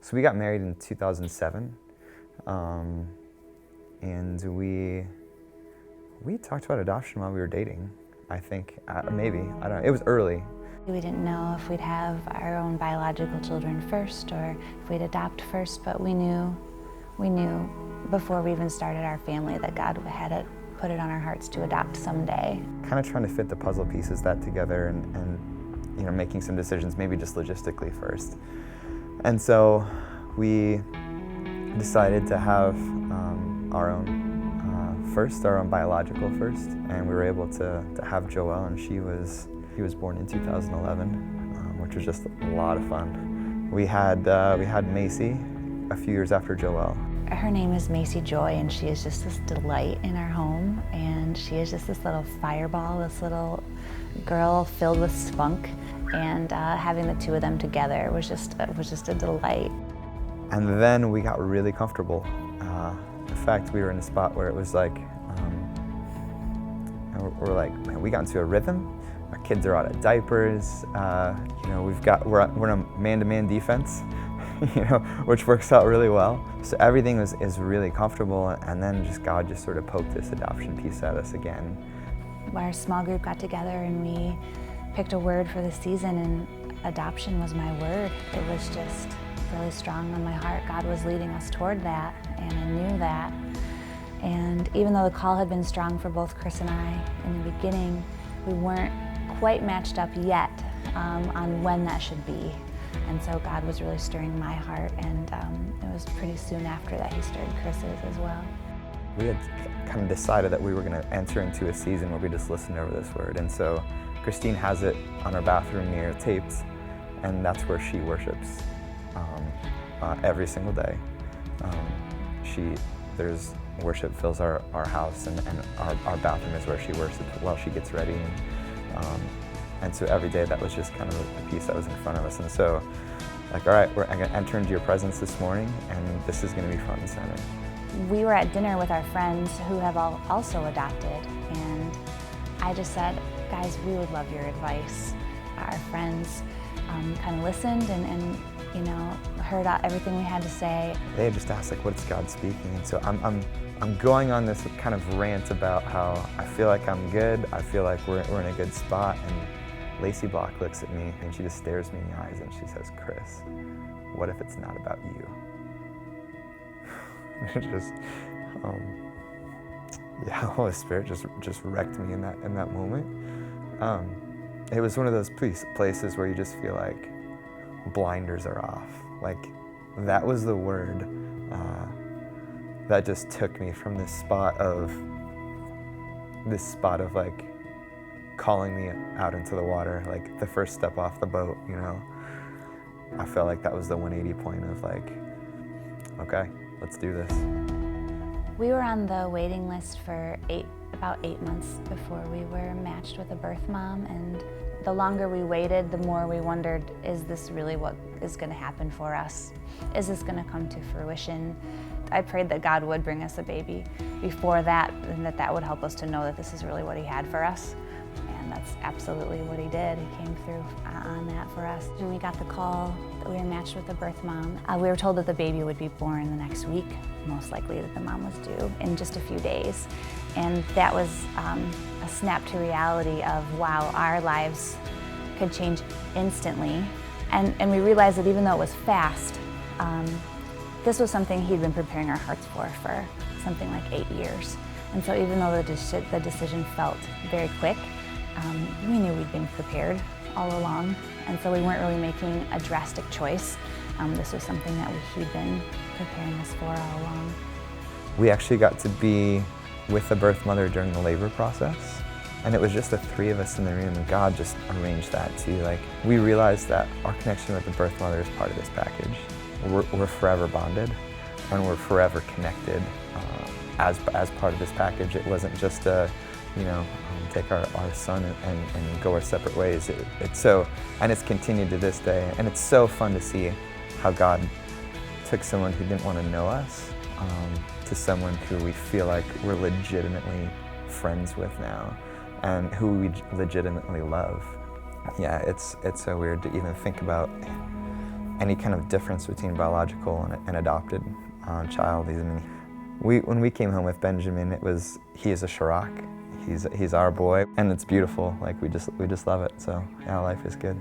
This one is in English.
So we got married in 2007, and we talked about adoption while we were dating, I think, maybe, I don't know, it was early. We didn't know if we'd have our own biological children first or if we'd adopt first, but we knew before we even started our family that God had put it on our hearts to adopt someday. Kind of trying to fit the puzzle pieces that together and making some decisions, maybe just logistically first. And so we decided to have our own our own biological first, and we were able to have Joelle, and he was born in 2011, which was just a lot of fun. We had Macy a few years after Joelle. Her name is Macy Joy, and she is just this delight in our home, and she is just this little fireball, this little girl filled with spunk, and having the two of them together was just a delight. And then we got really comfortable. In fact, we were in a spot where it was like, we're like, man, we got into a rhythm. Our kids are out of diapers. We're in a man-to-man defense, which works out really well. So everything is really comfortable, and then God just sort of poked this adoption piece at us again. Our small group got together and we picked a word for the season, and adoption was my word. It was just really strong on my heart. God was leading us toward that, and I knew that. And even though the call had been strong for both Chris and I in the beginning, we weren't quite matched up yet on when that should be. And so God was really stirring my heart, and it was pretty soon after that He stirred Chris's as well. We had kind of decided that we were going to enter into a season where we just listened over this word. And so Christine has it on her bathroom mirror taped, and that's where she worships every single day. There's worship fills our house, and our bathroom is where she worships while she gets ready. And so every day that was just kind of the piece that was in front of us. And so, all right, I'm going to enter into your presence this morning, and this is going to be front and center. We were at dinner with our friends who have also adopted, and I just said, guys, we would love your advice. Our friends kind of listened and heard everything we had to say. They had just asked, what's God speaking? And so I'm going on this kind of rant about how I feel like I'm good, I feel like we're in a good spot, and Lacey Block looks at me and she just stares me in the eyes and she says, Chris, what if it's not about you? It just, the Holy Spirit just wrecked me in that moment. It was one of those places where you just feel like blinders are off. That was the word that just took me from this spot of calling me out into the water, the first step off the boat, I felt like that was the 180 point of okay, let's do this. We were on the waiting list for about 8 months before we were matched with a birth mom, and the longer we waited, the more we wondered, is this really what is going to happen for us? Is this going to come to fruition? I prayed that God would bring us a baby before that, and that would help us to know that this is really what He had for us. And that's absolutely what He did. He came through on that for us. When we got the call that we were matched with a birth mom, we were told that the baby would be born the next week, most likely that the mom was due in just a few days. And that was a snap to reality of, wow, our lives could change instantly. And we realized that even though it was fast, this was something He'd been preparing our hearts for something like 8 years. And so even though the decision felt very quick, we knew we'd been prepared all along. And so we weren't really making a drastic choice. This was something that He'd been preparing us for all along. We actually got to be with the birth mother during the labor process. And it was just the three of us in the room, and God just arranged that too. We realized that our connection with the birth mother is part of this package. We're forever bonded, and we're forever connected as part of this package. It wasn't just take our son and go our separate ways. And it's continued to this day. And it's so fun to see how God took someone who didn't want to know us to someone who we feel like we're legitimately friends with now, and who we legitimately love. Yeah, it's so weird to even think about any kind of difference between biological and adopted child. When we came home with Benjamin, he is a Sharrock. He's our boy, and it's beautiful. Like we just love it. So yeah, life is good.